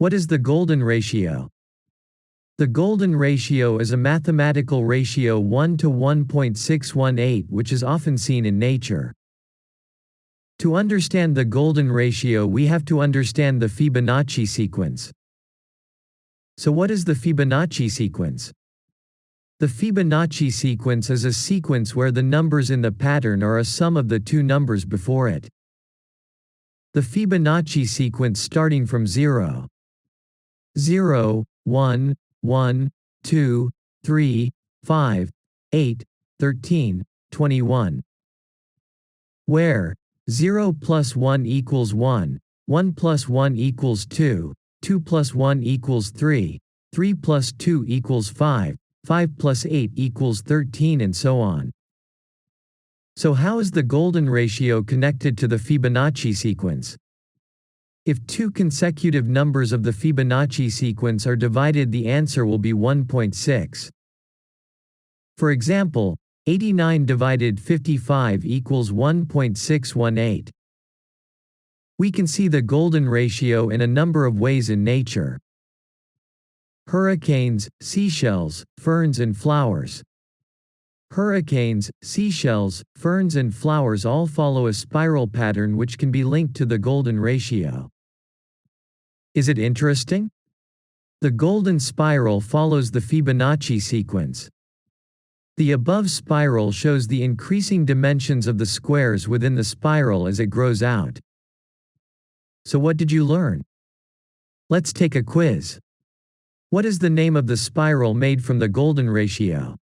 What is the golden ratio? The golden ratio is a mathematical ratio 1 to 1.618 which is often seen in nature. To understand the golden ratio we have to understand the Fibonacci sequence. So what is the Fibonacci sequence? The Fibonacci sequence is a sequence where the numbers in the pattern are a sum of the two numbers before it. The Fibonacci sequence starting from 0, 0, 1, 1, 2, 3, 5, 8, 13, 21. Where 0 plus 1 equals 1, 1 plus 1 equals 2, 2 plus 1 equals 3, 3 plus 2 equals 5, 5 plus 8 equals 13 and so on. So how is the golden ratio connected to the Fibonacci sequence? If two consecutive numbers of the Fibonacci sequence are divided, the answer will be 1.6. For example, 89 divided 55 equals 1.618. We can see the golden ratio in a number of ways in nature. Hurricanes, seashells, ferns and flowers. Hurricanes, seashells, ferns and flowers all follow a spiral pattern which can be linked to the golden ratio. Is it interesting? The golden spiral follows the Fibonacci sequence. The above spiral shows the increasing dimensions of the squares within the spiral as it grows out. So what did you learn? Let's take a quiz. What is the name of the spiral made from the golden ratio?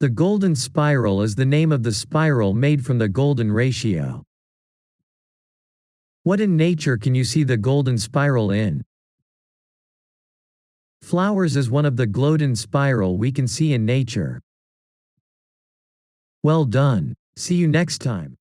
The golden spiral is the name of the spiral made from the golden ratio. What in nature can you see the golden spiral in? Flowers is one of the golden spiral we can see in nature. Well done. See you next time.